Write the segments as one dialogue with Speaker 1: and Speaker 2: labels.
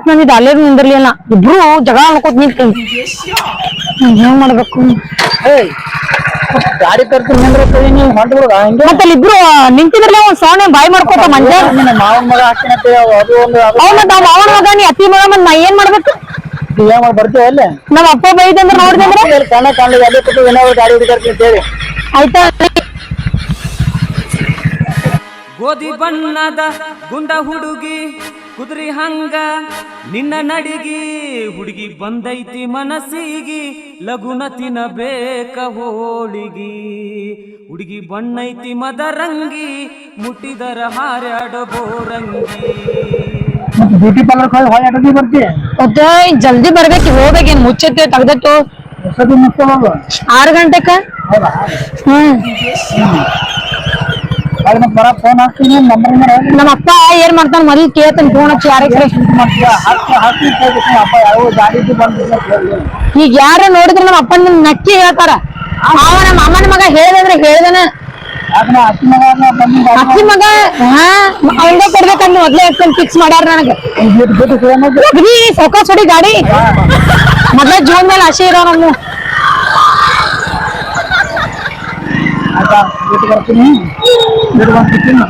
Speaker 1: ಮಂದಿ ಅಲ್ಲೇ ನಿಂದಿರ್ಲಿಲ್ಲ ಇಬ್ರು ಜಗಳ ಮಾಡ್ಕೋತ ನಿಂತ ಹೆಂಗ್ ಮಾಡ್ಬೇಕು
Speaker 2: ಗಾಡಿ ತರ್ತೀನಿ ನಿಂದ್ರತ್ತೀವಿ ನೀವು ಹೊಂಟ್ಬಿಡುದ ಹಂಗೆ
Speaker 1: ಮತ್ತೆ ಇಬ್ರು ನಿಂತಿದ್ರಲ್ಲ ಒಂದ್ ಸೌಂಡ್ ಬಾಯಿ ಮಾಡ್ಕೋತ ಮಂಜ
Speaker 2: ಮಾವನ ಮಗ ಹಾಕ್ತೀನಿ ಅದು ಒಂದು
Speaker 1: ಮತ್ತ ಮಾವನ ಮಗ ನೀ ಅತ್ತಿ ಮಗ ಮತ್ ನಾ ಏನ್ ಮಾಡ್ಬೇಕು
Speaker 2: ಏನ್ ಮಾಡಿ ಬರ್ತೀವಿ ಅಲ್ಲೇ
Speaker 1: ನಮ್ಮ ಅಪ್ಪ ಬೈದಂದ್ರ ನೋಡಿದಂದ್ರ
Speaker 2: ಕಣ್ಣ ಕಾಣಲಿ ಅದೇ ಕೊಟ್ಟು ಏನಾದ್ರು ಗಾಡಿ ಹುಡುಗಾಡ್ತೀನಿ ಅಂತೇಳಿ
Speaker 1: ಆಯ್ತಾ
Speaker 3: ಗೋಧಿ ಬಣ್ಣದ ಗುಂಡ ಹುಡುಗಿ ಕುದುರಿ ಹಂಗ ನಿನ್ನ ನಡಿಗಿ ಹುಡುಗಿ ಬಂದೈತಿ ಮನಸ್ಸಿಗಿ ಲಗುನ ತಿನ್ನಬೇಕ ಹೋಳಿಗಿ ಹುಡುಗಿ ಬಣ್ಣೈತಿ ಮದರಂಗಿ ಮುಟ್ಟಿದರ ಹಾರಾಡೋ ಬೋರಂಗಿ
Speaker 2: ಬ್ಯೂಟಿ ಪಾರ್ಲರ್ ಹೊಳೆ ಬರ್ತೀವಿ
Speaker 1: ಮತ್ತೆ ಜಲ್ದಿ ಬರ್ಬೇಕು ಹೋಗ್ಬೇಕೇನ್ ಮುಚ್ಚತ್ತೆ ತೆಗ್ದಟ್ಟು 6 ಗಂಟೆಕ
Speaker 2: ಬರ ಫೋನ್ ಹಾಕ್ತೀನಿ
Speaker 1: ನಮ್ಮ ಅಪ್ಪ ಏನ್ ಮಾಡ್ತಾನ ಮೊದಲು ಕೇಳ್ತಾನ ಫೋನ್ ಹಚ್ಚಿ ಯಾರಕ್ಕೆ
Speaker 2: ಅಪ್ಪ ಯಾವ ಗಾಡಿ
Speaker 1: ಈಗ ಯಾರ ನೋಡಿದ್ರೆ ನಮ್ಮ ಅಪ್ಪನ ನಕ್ಕಿ ಹೇಳ್ತಾರ ಅವ ನಮ್ಮ ಅಮ್ಮನ ಮಗ ಹೇಳ್ದಂದ್ರೆ ಹೇಳ್ದನ ಅಕ್ಕಿ ಮಗ ಅವಂಗ ಕೊಡ್ಬೇಕಂತ ಮೊದ್ಲೇ ಫಿಕ್ಸ್ ಮಾಡ್ಯಾರ ನನಗೆ ಸೌಕಾಸ್ ಹೊಡಿ ಗಾಡಿ ಮೊದ್ಲೇ ಜೀವನ ಮೇಲೆ ಆಸೆ ಇರೋ ನಮ್ಮ
Speaker 2: ಬರ್ತೀನಿ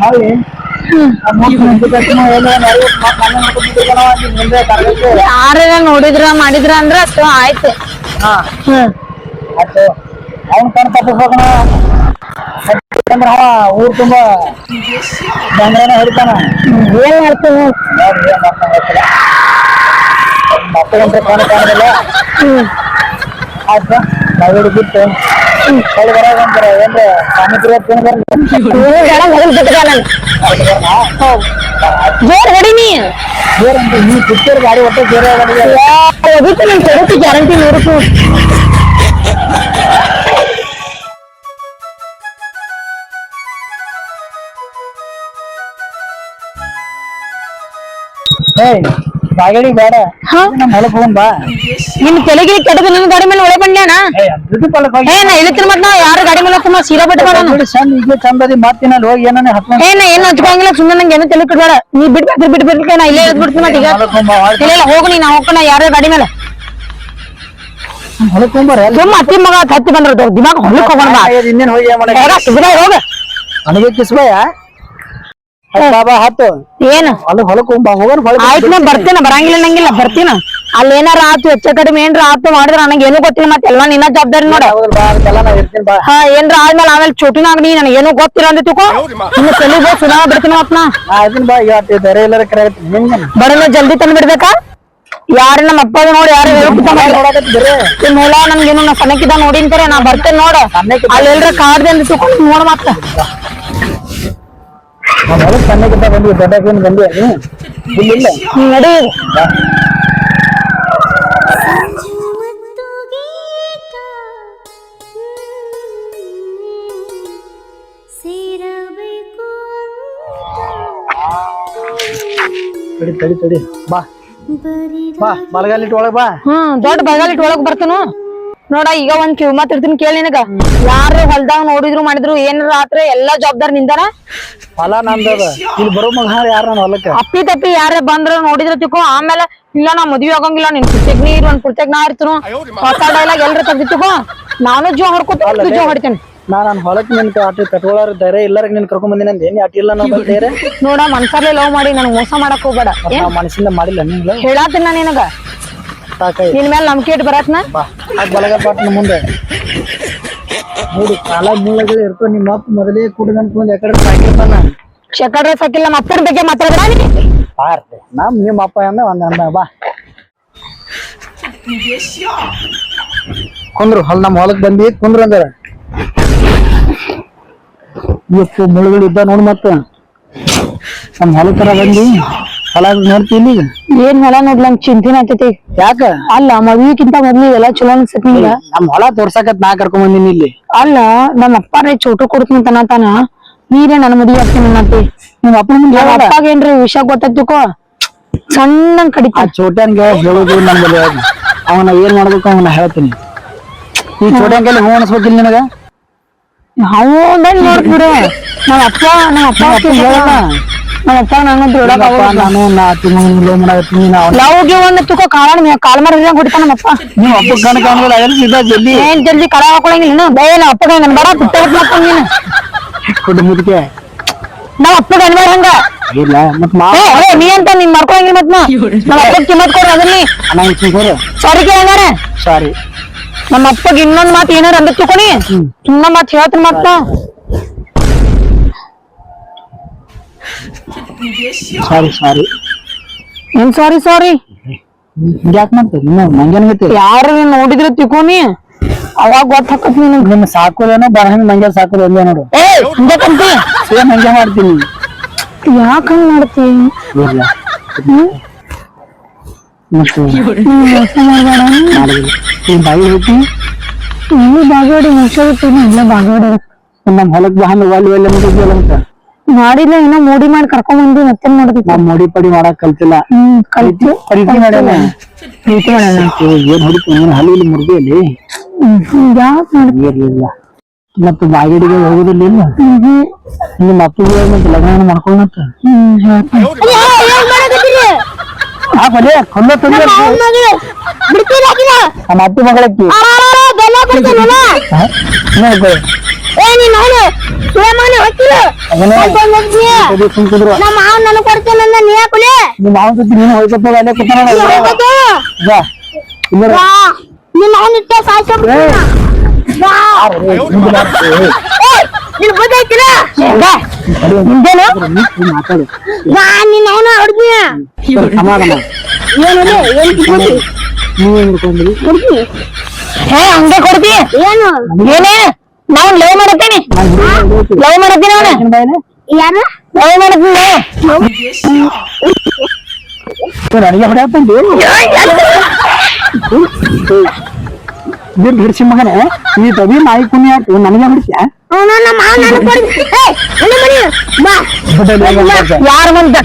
Speaker 2: ಹಾಳಿ
Speaker 1: ಯಾರ ನೋಡಿದ್ರ ಮಾಡಿದ್ರ ಅಂದ್ರ ಆಯ್ತು
Speaker 2: ಆಯ್ತು ಅವ್ನ ಕಣ್ ತಪ್ಪಿಸ್ಬೇಕಣ ಊರ್ ತುಂಬಾ ಬಂದ್ರನ ಹಿಡಿತಾನ
Speaker 1: ಏನ್ ಮಾಡ್ತೀನಿ
Speaker 2: ಮಕ್ಕಳಂತ ಕಣ್ ಕಾಣದಿಲ್ಲ ಆಯ್ತಾ ನಾವಿಡು ಬಿಟ್ಟು ಕಳಿ ಬರೋದಂತಾರ ಏನ್ರ
Speaker 1: ಜೋರ್ ಹೊಡಿನಿ
Speaker 2: ನೀವು ಕಿತ್ತೂರು ಗಾಡಿ ಒಟ್ಟು ಬೇರೆ
Speaker 1: ಗ್ಯಾರಂಟಿ 100
Speaker 2: ಬಾಗಡಿ ಬೇಡ ನಮ್ ಹೊಲಕ್ ಹೋಗನ್ ಬಾ
Speaker 1: ನಿಮ್ ತೆಲಿಗೆ ಕೆಟ್ಟದು ನಿನ್ ಗಾಡಿ ಮೇಲೆ ಒಳೆ ಬಂದ್ಯಾನ ನಾ ಇಳಿತೀನಿ ಮತ್ ನಾ ಯಾರು ಗಾಡಿ ಮೇಲೆ ತುಂಬಾ ಸೀರಾ ಬಿಟ್ಟು
Speaker 2: ಈಗ ಚಂದದಿ ಮಾತಿನ ಹೋಗಿ ಏನೇ ಹತ್ಕೊಂಡ್
Speaker 1: ಏನು ಹಚ್ಕೊಂಗಿಲ್ಲ ಸುಮ್ಮನೆ ನಂಗೆ ಏನು ತಲೆ ಬಿಡ್ಬೇಡ ನೀ ಬಿಡ್ಬೇಕು ನಾ ಇಲ್ಲೇ ಎದ್ಬಿಡ್ತೀನಿ ಮತ್ತೆ ಈಗ ಇಲ್ಲ ಹೋಗು ನೀ ನಾ ಹೋಗ್ಕೊಂಡ ಯಾರ ಗಾಡಿ ಮೇಲೆ
Speaker 2: ಹೊಲಕ್ ಹೋಗ್ಬಾರ
Speaker 1: ಸುಮ್ಮ ಅತ್ತಿ ಮಗ ಹತ್ತಿ ಬಂದ್ರ ದಿಮಾಗ ಹೊಲಕ್ ಹೋಗೋಣ
Speaker 2: ಇನ್ನೇನ್ ಹೋಗಿ
Speaker 1: ಹೋಗ
Speaker 2: ನನಗೆ ಕಿಸ್ಬಯ್ಯ ಬಾಬಾ ಹತ್ತು
Speaker 1: ಏನು
Speaker 2: ಹೊಲಕ್ ಹೋಗ್ಬಾ ಹೋಗೋಣ
Speaker 1: ಆಯ್ತು ನಾ ಬರ್ತೀನ ಬರಂಗಿಲ್ಲ ನಂಗಿಲ್ಲ ಬರ್ತೀನ ಅಲ್ಲಿ ಏನಾರ ಆತು ಹೆಚ್ಚ ಕಡಿಮೆ ಏನ್ರ ಆತು ಮಾಡಿದ್ರ ನನಗೆ ಏನು ಗೊತ್ತಿಲ್ಲ ಮತ್ತೆ ಎಲ್ಲ ನಿನ್ನ ಜವಾಬ್ದಾರಿ ನೋಡ ಹಾ ಏನ್ರ ಆದ್ಮೇಲೆ ಆಮೇಲೆ ಚೋಟಿನಾಗ ನೀ ನನಗೆ ಏನೂ ಗೊತ್ತಿಲ್ಲ ಅಂತ ತಿಳ್ಕೊ ಇನ್ನು ತಲೆ ಹೋಗಿ ಸುನಾ ಬಿಡ್ತೀನಿ ಮತ್ನ
Speaker 2: ಬೇರೆ ಎಲ್ಲಾರ ಕರೆ
Speaker 1: ಬರೋಣ ಜಲ್ದಿ ತಂದು ಬಿಡ್ಬೇಕಾ ಯಾರ ನಮ್ಮ ಅಪ್ಪ ನೋಡಿ ಯಾರು ನೋಡ ನಮ್ಗೇನು ನಾ ಸಣ್ಣಕ್ಕಿದ್ದ ನೋಡಿನ್ಕರೆ ನಾ ಬರ್ತೇನೆ ನೋಡ ಅಲ್ಲಿ ಎಲ್ರ ಕಾಡ್ದೆ ಅಂತ ತಿಳ್ಕೊಂಡು ನೋಡ ಮತ್ತ
Speaker 2: ಸಣ್ಣಕ್ಕಿಂತ ಬಂದಿ ದೊಡ್ಡಕೇನು ಬಂದಿ ಇಲ್ಲ
Speaker 1: ನಡಿ
Speaker 2: ತಡಿ ಬಾ ಬಾ ಬಲಗಾಲಿಟ್ಟು ಒಳಗ್ ಬಾ
Speaker 1: ದೊಡ್ಡ ಬಲಗಾಲಿಟ್ಟು ಒಳಗ್ ಬರ್ತೇನು ನೋಡ ಈಗ ಒಂದ್ ಕಿವ್ ಮಾತಿರ್ತೀನಿ ಕೇಳಿ ನಿನಗ ಯಾರು ಹೊಲ್ದಾಗ ನೋಡಿದ್ರು ಮಾಡಿದ್ರು ಏನಾರ ಆತ್ರ ಎಲ್ಲಾ ಜವಾಬ್ದಾರಿ ನಿಂದಾರ
Speaker 2: ಹೊಲ ನಂದದ ಇಲ್ಲಿ ಬರೋ ಮಗ ಯಾರ ನನ್ನ ಹೊಲಕ್ಕ
Speaker 1: ಅಪ್ಪಿ ತಪ್ಪಿ ಯಾರೇ ಬಂದ್ರ ನೋಡಿದ್ರ ತಿಳ್ಕೊ ಆಮೇಲೆ ಇಲ್ಲ ನಾ ಮದ್ವಿ ಆಗಂಗಿಲ್ಲ ನಿನ್ ಪುರ್ತಕ್ ನೀ ಇರು ಪುರ್ತಕ್ ನಾ ಇರ್ತನು ಹೊಸ ಡೈಲಾಗ್ ಎಲ್ರ ತೆಗ್ದಿತ್ತುಕೋ ನಾನು ಜೋ ಹೊಡ್ಕೋತ ಜೋ ಹೊಡಿತೇನೆ
Speaker 2: ನಾನ್ ಹೊಲಕ್ ನಿನ್ ಅಟ್ ಕಟ್ಕೊಳಾರ ಧೈರ್ಯ ಎಲ್ಲಾರ ನಿನ್ ಕರ್ಕೊಂಡ್ ಬಂದಿನ ಏನ್ ಅಟ್ ಇಲ್ಲ ನಾವು ಧೈರ್ಯ
Speaker 1: ನೋಡ ಮನ್ಸರ್ಲೆ ಲವ್ ಮಾಡಿ ನನ್ ಮೋಸ ಮಾಡಕ್ ಹೋಗ್ಬೇಡ
Speaker 2: ಮನಸ್ಸಿಂದ ಮಾಡಿಲ್ಲ ನಿಂಗ್
Speaker 1: ಹೇಳಾತೀನಿ ನಾ ನಿನಗ ನಿನ್ ಮೇಲೆ ನಂಬಿಕೆ ಇಟ್ಟು ಬರತ್ನ
Speaker 2: ಬಲಗ ಪಾಟ್ನ ಮುಂದೆ ನೋಡಿ ಕಾಲ ಮೂಲಗಳು ಇರ್ತೋ ನಿಮ್ಮ ಅಪ್ಪ ಮೊದಲೇ ಕುಡ್ಗಂತ ಯಾಕಡೆ ಸಾಕಿರ್ತಾನ
Speaker 1: ಶಕಡ್ರೆ ಸಾಕಿಲ್ಲ ನಮ್ಮ ಅಪ್ಪನ ಬಗ್ಗೆ ಮಾತಾಡ್ಬೇಡ
Speaker 2: ನಿಮ್ಮ ಅಪ್ಪ ಅಂದ ಒಂದ್ ಬಾ ಕುಂದ್ರು ನಮ್ಮ ಹೊಲಕ್ ಬಂದಿ ಕುಂದ್ರು ಅಂದಾರ ಎಷ್ಟು ಮುಳುಗಳು ಇದ್ದ ನೋಡ್ ಮತ್ತ ನಮ್ ಹೊಲ ತರ ಬಂದಿ ಹೊಲ ನೋಡ್ತೀನಿ
Speaker 1: ಏನ್ ಹೊಲ ನೋಡ್ಲಂಗ್ ಚಿಂತಿನ ಆಗ್ತೈತಿ
Speaker 2: ಯಾಕ
Speaker 1: ಅಲ್ಲ ಮದ್ವಿಕ್ಕಿಂತ ಮೊದ್ಲು ಎಲ್ಲ ಚಲೋ ಅನ್ಸತ್ನಿಲ್ಲ
Speaker 2: ನಮ್ ಹೊಲ ತೋರ್ಸಕತ್ ನಾ ಕರ್ಕೊಂಡ್ ಬಂದಿನಿ ಇಲ್ಲಿ
Speaker 1: ಅಲ್ಲ ನಮ್ಮ ಅಪ್ಪಾರೇ ಚೋಟು ಕೊಡ್ತೀನಿ ತನತಾನ ನೀರೇ ನನ್ನ ಮದ್ವಿ ಆಗ್ತೀನಿ ಅನ್ನತಿ ನಿಮ್ ಅಪ್ಪಗ ಏನ್ರಿ ವಿಷಯ ಗೊತ್ತಾಯ್ತುಕೋ ಸಣ್ಣ ಕಡಿತ
Speaker 2: ಚೋಟ್ಯಾನ್ಗೆ ಹೇಳುದು ನಮ್ಗೆ ಅವನ ಏನ್ ಮಾಡ್ಬೇಕು ಅವನ ಹೇಳ್ತೀನಿ ಈ ಚೋಟ್ಯಾನ್ಗೆಲ್ಲ ಹೂ ಅನ್ಸ್ಬೇಕಿಲ್ಲ ನಿನಗ
Speaker 1: ನಾವು ನೋಡ್ಬಿಡು ನಮ್ಮ ಅಪ್ಪ ಹೇಳಲ್ಲ ನಮ್ಮಪ್ಪ ನಂಗಂತೂ ಹೇಳಕ್
Speaker 2: ನಾನು ನಾ ತಿಂಗಳು ಲವ್ ಮಾಡತ್ತೀನಿ ನಾವು
Speaker 1: ಲವ್ಗೆ ಒಂದು ತುಕ ಕಾಲ್ ಮಾರಿದಂಗ ಹೊಡಿತಾನ ನಮ್ಮಪ್ಪ.
Speaker 2: ನೀವು ಹಬ್ಬ ಕಣಕ ಅನ್ನೋಲ್ಲ ಎಲ್ಲಿ ಇದ್ದ ಜಲ್ದಿ
Speaker 1: ಏನ್ ಜಲ್ದಿ ಕಳ ಹಾಕೊಳಂಗಿಲ್ಲ ನೀನು ಬೇನ ಅಪ್ಪಗ ನನ್ ಬಡ ಬಿಟ್ಟ ಮಾಡ್ಕೊಂಡ್ ನೀನು
Speaker 2: ಕೊಟ್ಟು ಮುದಕ್ಕೆ
Speaker 1: ನಾವ್ ಅಪ್ಪಗ ಅನ್ಬೇಡ ಹಂಗ
Speaker 2: ಇಲ್ಲ ಮತ್ ಮಾ
Speaker 1: ನೀ ಅಂತ ನೀನ್ ಮಾಡ್ಕೊಳಂಗಿಲ್ಲ ಮತ್ ನಮ್ಮ ಅಪ್ಪಗ್ ಕಿಮ್ಮತ್ ಕೊಡ್ರಿ ಅದನ್ನಿ
Speaker 2: ಅಣ್ಣ
Speaker 1: ಸಾರಿ ಕೇಳಂಗಾರ
Speaker 2: ಸಾರಿ
Speaker 1: ನಮ್ಮ ಅಪ್ಪಗ್ ಇನ್ನೊಂದ್ ಮಾತು ಏನಾರ ಅಂದ ತಿಳ್ಕೊನಿ ಸುಮ್ಮನೆ ಮಾತು ಹೇಳ್ತೀನಿ ಮತ್ತ
Speaker 2: ಸಾರಿ ಸಾರಿ
Speaker 1: ಏನ್ ಸಾರಿ ಸಾರಿ
Speaker 2: ಯಾಕೆ ಮಾಡ್ತೇವೆ ಮಂಗೇನಾಗೈತಿ
Speaker 1: ಯಾರು ನೀನ್ ನೋಡಿದ್ರೆ ತಿಳ್ಕೊನಿ ಅವಾಗ ಗೊತ್ತಾಕತ್ ನೀನು
Speaker 2: ನಿಮ್ ಸಾಕೋದೇನೋ ಬರಹಂಗ್ ಮಂಗ್ಯ ಸಾಕೋದು ಒಂದೇ ನೋಡು
Speaker 1: ಹಂಗಂತಿ
Speaker 2: ಸೇಮ್ ಹಂಗೆ ಮಾಡ್ತೀನಿ
Speaker 1: ಯಾಕ ಹಂಗ್ ಮಾಡ್ತಿ
Speaker 2: ಇರ್ಲ ಮತ್ತೆ
Speaker 1: ಮೋಸ ಮಾಡ್ಬೇಡ
Speaker 2: ಮಾಡಿದ್ರಿ ನೀನ್ ಬಾಯಿ ಹೋಗಿ
Speaker 1: ಇಲ್ಲಿ ಬಾಗವಾಡಿ ಮುಗಿಸೋದಿರ್ತೀನಿ ಇಲ್ಲ ಬಾಗವಾಡಿ
Speaker 2: ನಮ್ ಹೊಲಕ್ ಬಾ ಒಲ್ಲಿ ಒಲ್ಲೆ ಮುಗಿದ್ವಲ್ಲ ಅಂತ
Speaker 1: ಮಾಡಿಲ್ಲ ಏನೋ ಮೋಡಿ ಮಾಡಿ ಕರ್ಕೊಂಡ್ ಬಂದಿ ಮತ್ತೇನ್ ಮಾಡೋದು
Speaker 2: ನಾವ್ ಮೋಡಿ ಪಡಿ ಮಾಡಕ್ ಕಲ್ತಿಲ್ಲ
Speaker 1: ಕಲ್ತು
Speaker 2: ಪ್ರೀತಿ ಮಾಡ್ಯಾನ
Speaker 1: ಪ್ರೀತಿ ಮಾಡೋಣ
Speaker 2: ಏನ್ ಹೊಡಿತು ಏನ್ ಹಲ್ಲಿಲಿ ಮುರ್ದಿಯಲ್ಲಿ
Speaker 1: ಯಾಕೆ ಮಾಡಿ
Speaker 2: ಇರ್ಲಿಲ್ಲ ಮತ್ತ ಬಾಗಿಡಿಗೆ ಹೋಗುದಿಲ್ಲ ಇಲ್ಲ ನಿಮ್ಮ ಅಪ್ಪಗೆ ಮತ್ತೆ ಲಗ್ನ ಮಾಡ್ಕೊಂಡಂತ ಬಲೆ ಕೊಲ್ಲ ತಂದ ನಮ್ಮ ಅಪ್ಪ ಮಗಳಕ್ಕಿ ನಿಮ್ಮ ಮಾವನ ಜೊತೆ ನೀನು ಹೋಗ್ಕೊತ ಅಲ್ಲೇ ಕೂತಾನ ಮಾತಾಡು ಸಮಾಧಾನ ನೀವೇನ್ ಹಿಡ್ಕೊಂಡ್ರಿ
Speaker 1: ಹಂಗೆ ಕೊಡ್ತಿ ಏನು ಏನೇ ನಾವ್ ಲವ್ ಮಾಡತ್ತೀನಿ ಲವ್ ಮಾಡತ್ತೀನಿ ಅವನ ಯಾರು ಲವ್ ಮಾಡತ್ತೀನಿ
Speaker 2: ನನಗೆ ಹೊಡೆಯತ್ತಂಡಿ ಹಿಡ್ಸಿ ಮಗನೇ ಈ ತವಿ ನಾಯಿ ಕುಣಿ ಆಯ್ತು ನನಗೆ ಹೊಡಿಸ್ಯಾ
Speaker 1: ಯಾರ ಮಂದಿ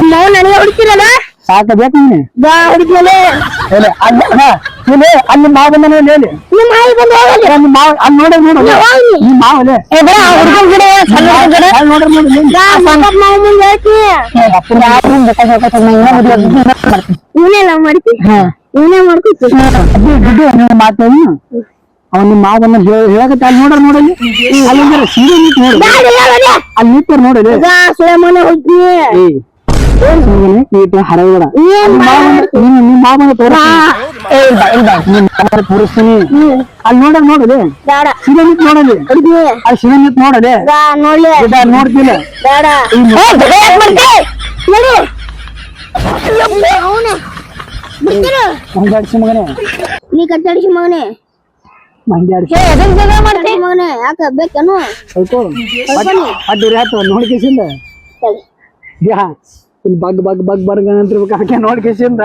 Speaker 1: ನನಗೆ ಹೊಡಿತೀರಲ್ಲ
Speaker 2: ಸಾಕಬೇಕು ನೀನೆ ಅಲ್ಲಿ ಮಾವ ಬಂದ ಹೇಳಿ ಅಲ್ಲಿ ನೋಡ ನೋಡು ಈ ಮಾವಲೆ
Speaker 1: ಹುಡುಗನ ಗಿಡ
Speaker 2: ಮಾತಾಡಿ ಅವ್ನ ನಿಮ್ಮ ಮಾವನ್ನ ಹೇಳಕತ್ತ ಅಲ್ಲಿ ನೋಡಲಿ ಅಲ್ಲಿ ಸೀರೆ ನಿಂತು ನೋಡಿ ಅಲ್ಲಿ ನಿಂತ ನೋಡಲಿ ಹರಬೇಡ ನಿಮ್ಮ ಮಾವನ ತೋರಿಸ್ತೀನಿ ಅಲ್ಲಿ ನೋಡಲಿ ಸೀರೆ ನಿಂತು ನೋಡಲಿ ಅಲ್ಲಿ ಸೀರೆ ನಿಂತು ನೋಡಲಿ ನೋಡ್ತಿಲ್ಲ ಮಂಗ್ಯಾಡ್ಸಿ ಮಗನೇ
Speaker 4: ನೀ ಕಟ್ಟಾಡಿಸಿ ಮಗನೇ
Speaker 2: ಮಂಗ್ಯಾಡ್ಸಿ
Speaker 4: ಮಗನೇ ಯಾಕ ಬೇಕೇನು
Speaker 2: ಅಡ್ಡಿ ಆಯ್ತು ನೋಡ್ಕೇಸಿಂದ ಯಾ ಇಲ್ಲಿ ಬಗ್ ಬರ್ಗ ಅಂತಿರ್ಬೇಕು ಅದಕ್ಕೆ ನೋಡ್ಕೇಸಿಂದ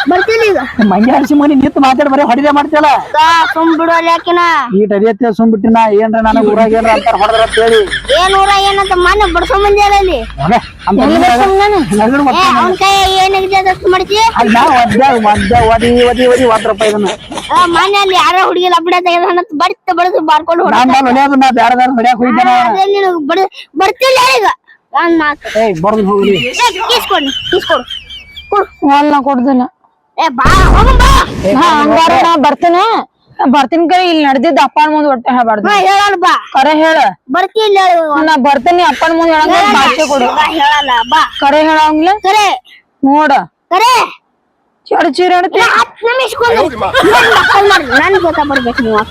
Speaker 4: ಬರ್ತೀನಿ ಈಗ
Speaker 2: ಮಂಗ್ಯಾಡ್ಸಿ ಮಗನಿ ನಿಂತು ಮಾತಾಡಿ ಬರೀ ಹೊಡಿದೆ ಮಾಡ್ತಿಯಲ್ಲ
Speaker 4: ಸುಮ್ ಬಿಡು ಅಲ್ಲಿ ಯಾಕಿನ
Speaker 2: ಈಟ್ ಅರಿಯತ್ತೆ ಸುಮ್ ಬಿಟ್ಟಿನ ಏನ್ರ ನನಗ್ ಊರಾಗ ಏನ್ರ ಅಂತಾರ ಹೊಡೆದ್ರ ಅಂತ ಹೇಳಿ
Speaker 4: ಏನ್ ಊರ ಏನಂತ ಮನೆ ಬಡ್ಸೋ ಮಂದಿ ಅಲ್ಲಿ ಅವನ್ ಕೈ ಏನಾಗಿದೆ ಅದಷ್ಟು ಮಾಡ್ತಿ
Speaker 2: ಒದಿ ₹1 ಇದನ್ನ
Speaker 4: ಮನೆ ಅಲ್ಲಿ ಯಾರ ಹುಡುಗಿ ಲಬ್ಬಡ ತೆಗೆದ ಬಡ್ತ ಬಡದು ಬಾರ್ಕೊಂಡು
Speaker 2: ನಾನು ಹೊಡೆಯೋದು ನಾ ಬ್ಯಾರೆ ಹೊಡ್ಯಾಕ ಹೋಗಿದ್ದೇನೆ
Speaker 4: ಬರ್ತಿಲ್ಲ ಈಗ ಒಂದ್ ಮಾತು
Speaker 2: ಬರ್ದು ಹೋಗ್ಲಿ
Speaker 4: ಕಿಸ್ಕೊಡು
Speaker 1: ನಾ ಕೊಡ್ದಿಲ್ಲ
Speaker 4: ಬಾ ಹೋಗಂ ಬಾ
Speaker 1: ಹಂಗಾರ ನಾ ಬರ್ತೀನಿ ಕರೆ ಇಲ್ಲಿ ನಡೆದಿದ್ದ ಅಪ್ಪನ ಮುಂದ್ ಒಟ್ಟೆ ಹೇಳ್ಬಾರ್ದು
Speaker 4: ಹೇಳಲ್ಲ ಬಾ
Speaker 1: ಕರೆ ಹೇಳ
Speaker 4: ಬರ್ತಿಲ್ಲ
Speaker 1: ನಾ ಬರ್ತೀನಿ ಅಪ್ಪನ ಮುಂದ್ ಹೇಳಂಗ ಭಾಷೆ ಕೊಡು
Speaker 4: ಹೇಳಲ್ಲ ಬಾ
Speaker 1: ಕರೆ ಹೇಳಂಗಿಲ್ಲ
Speaker 4: ಕರೆ
Speaker 1: ನೋಡ
Speaker 4: ಕರೆ
Speaker 1: ಚೀರ
Speaker 4: ನನ್ ಗೊತ್ತಾ ಬರ್ಬೇಕು ನೀವು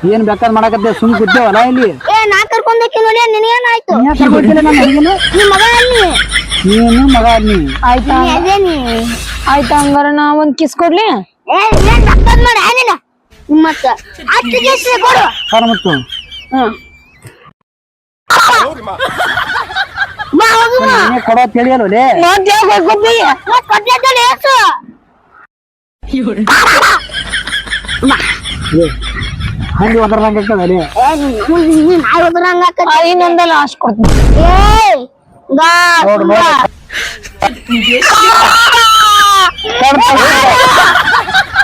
Speaker 2: ಏನ್ ಬೇಕಾದ್ ಮಾಡಕತ್ತೆ ಸುಮ್ ಕೂತೇವಲ್ಲ ಇಲ್ಲಿ
Speaker 4: ನಾ ಕರ್ಕೊಂಡೋಕೆ ನೋಡಿ ನಿನಗೇನಾಯ್ತು
Speaker 2: ನಿಮ್
Speaker 4: ಮಗ
Speaker 2: ನೀನು ಮಗ ನೀ
Speaker 1: ಆಯ್ತಾ ಆಯ್ತಾ ಹಂಗಾರ ನಾ ಒಂದ್ ಕಿಸ್ ಕೊಡ್ಲಿ
Speaker 4: ಮಾಡಿ ಏನಿಲ್ಲ ಮತ್ತ ಅಷ್ಟು ಕಿಸ್ ಕೊಡು
Speaker 2: ಮತ್ತು ಕೊಡೋ ತಿಳಿಯಲ್ಲೇ ಹಂಗೆ ಒದರ್ದಂಗ ಆಗ್ತದಲ್ಲಿ
Speaker 1: ಇನ್ನೊಂದ ಲಾಸ್ಟ್ ಕೊಡ್ತೀನಿ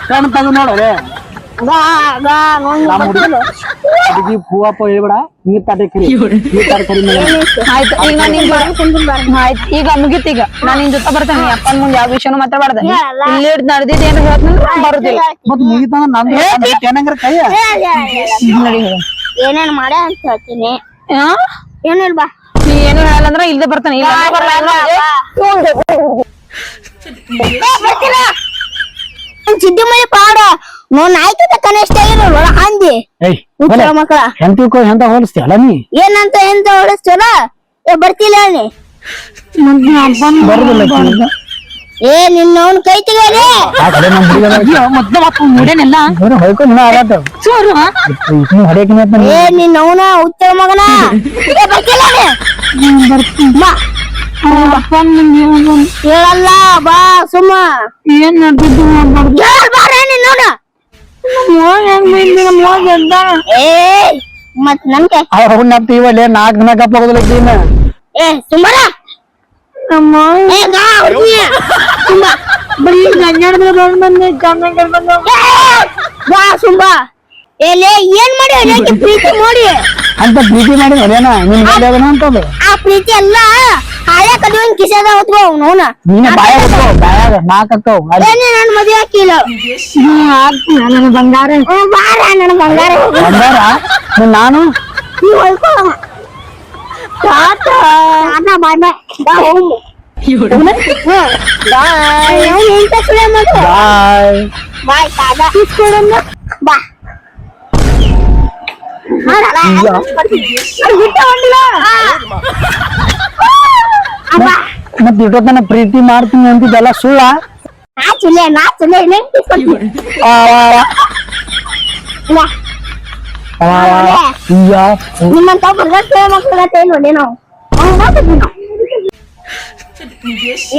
Speaker 2: ಕಣ್ ತಗದು ನೋಡಲೆ ನಮ್ಮ ಹುಡುಗಿ ಹೂವಪ್ಪ ಹೇಳ್ಬೇಡ ನೀರ್ ತಾಟೆ ಕರಿ ನೀರ್ ತಾಟ ಕರಿ
Speaker 1: ಆಯ್ತು ಈಗ ನಾನು ಆಯ್ತು ಈಗ ಮುಗೀತ್ ಈಗ ನಾನು ನಿನ್ ಜೊತೆ ಬರ್ತೇನೆ ಅಪ್ಪನ ಮುಂದೆ ಯಾವ ವಿಷಯನೂ ಮಾತಾಡ್ಬಾರ್ದ ಇಲ್ಲಿ ನಡೆದಿದ್ದು ಏನು ಹೇಳ್ತೀನಿ ಬರುದಿಲ್ಲ
Speaker 2: ಮತ್ ಮುಗಿತಾನ ನಂದು ಏನಂಗ್ರ ಕೈ
Speaker 4: ಏನೇನ್ ಮಾಡ್ಯ ಅಂತ ಹೇಳ್ತೀನಿ ಏನಿಲ್ ಬಾ
Speaker 1: ನೀ ಏನು ಹೇಳಲ್ಲ ಅಂದ್ರ ಇಲ್ದೆ ಬರ್ತಾನೆ ಈಗ
Speaker 4: ಸಿದ್ದಿ ಮಳಿ ಪಾಡ ನೋನ್ ಆಯ್ತದ ಕನಿಷ್ಠ ಇರೋಲ್ಲ ಹಂದಿ ಹುಚ್ಚ ಮಕ್ಕಳ
Speaker 2: ಎಂತ ಹೋಲಿಸ್ತೀಯಲ್ಲ ನೀ
Speaker 4: ಏನಂತ ಎಂತ ಹೊಳಸ್ತಲ್ಲ ಬರ್ತಿಲ್ಲ ಹೇಳಿ
Speaker 2: ಬರುದಿಲ್ಲ
Speaker 4: ಏ ನಿನ್ನ ಅವ್ನ ಕೈ ತೆಗೀರಿ
Speaker 1: ನೋಡೇನೆಲ್ಲ
Speaker 2: ಹೊಯ್ಕೊಂಡು ಹೊಡೆಯಕಿನ
Speaker 4: ಏ ನಿನ್ನ ಅವನ ಹುಚ್ಚ ಮಗನ ಬರ್ತಿಲ್ಲ ಹೇಳಲ್ಲ ಬಾ ಸುಮ್ಮ
Speaker 1: ಏನ್ ನಡೆದಿದ್ದು
Speaker 4: ಬಾರ ನೋಡ ಏ ಮತ್ ನನ್ ಕೈ
Speaker 2: ಇವಲ್ಲೇ 4 ದಿನ ಗಪ್ಪ ಹೋಗೋದಿಲ್ಲ
Speaker 4: ಏ ಸುಮ್ಮರ ಏ ಗಾ ಹುಡುಗಿ ಸುಮ್ಮ
Speaker 1: ಬರೀ ಗಂಜಾಡದ ಬಂದೆ
Speaker 4: ಬಾ ಸುಮ್ಮ ಏಲೇ ಏನ್ ಮಾಡಿ ಅನೇಕ ಪ್ರೀತಿ ಮಾಡಿ
Speaker 2: ಅಂತ ಪ್ರೀತಿ ಮಾಡಿ ಹೊಡೆಯನ ನಿನ್ ಗಂಡನ ಅಂತದು
Speaker 4: ಆ ಪ್ರೀತಿ ಎಲ್ಲ ಹಳೆ ಕದುವನ್ ಕಿಸೆದ ಹೊತ್ಕೋ ಅವನ
Speaker 2: ನೀನೆ ಬಾಯಾಗ ನಾಕಕ್ಕವ್
Speaker 4: ಏನೇ ನನ್ ಮದುವೆ ಹಾಕಿಲ್ಲ
Speaker 1: ನನ್ನ ಬಂಗಾರ
Speaker 4: ಬಾರ ನನ್ನ ಬಂಗಾರ
Speaker 2: ಬಂಗಾರ ನಾನು
Speaker 4: ನೀವ್ ಹೊಯ್ಕೊಳ್ಳ ತಾತ ಬಾಯ್ ಬಾಯ್ ಬಾ ಹೋಗು ಬಾಯ್ ಎಂತ ಸುಳೆ ಮಗ
Speaker 2: ಬಾಯ್
Speaker 4: ಬಾಯ್ ತಾತ ಇಸ್ಕೊಡನ್ನ ಬಾ
Speaker 2: ಮತ್ ಇಟ್ಟೋತನ ಪ್ರೀತಿ ಮಾಡ್ತೀನಿ ಅಂತಿದ್ದಲ್ಲ ಸುಳ್ಳ
Speaker 4: ನಾ ಸುಳ್ಳೆ ನಿಮ್ಮಂತ ಬರ್ಗಟ್ಟೆ ಮಕ್ಕಳಗತ್ತೆ ನೋಡಿ ನಾವು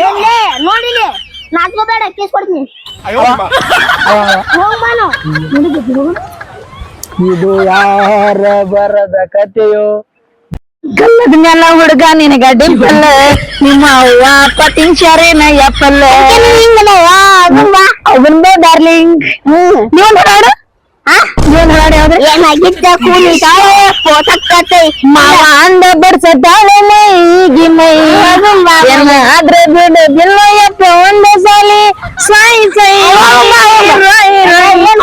Speaker 4: ಎಲ್ಲೇ ನೋಡಿಲಿ ನಾಚ್ಕೋಬೇಡ ಕೇಸ್ ಕೊಡ್ತೀನಿ ಹೋಗ್ ಬಾನು
Speaker 2: ಇದು ಯಾರ ಬರದ ಕಥೆಯೋ
Speaker 1: ಗಲ್ಲದ ಮ್ಯಾಲ ಹುಡುಗ ನಿನಗ ಡಿಂಪಲ್ ನಿಮ್ಮ ಅವ್ವ ಪತಿಂಚಾರೇನ ಯಪ್ಪಲ್ ಅವನ್ ಬಾ ಡಾರ್ಲಿಂಗ್ ನೀವ್ ಹಾಡು ನೀವ್ ಹಾಡು ಯಾವ್ದು
Speaker 4: ಏನಾಗಿದ್ದ ಕೂಲಿ ಪೋತಕ್ಕತ್ತೆ
Speaker 1: ಮಾವ ಅಂದ ಬಡ್ಸತಾಳೆ ಮೈಗಿ ಮೈ ಆದ್ರೆ ಬಿಡುದಿಲ್ಲ ಯಪ್ಪ ಒಂದ ಸಾಲಿ ಸಾಯಿ ಸಾಯಿ
Speaker 4: ಏನ್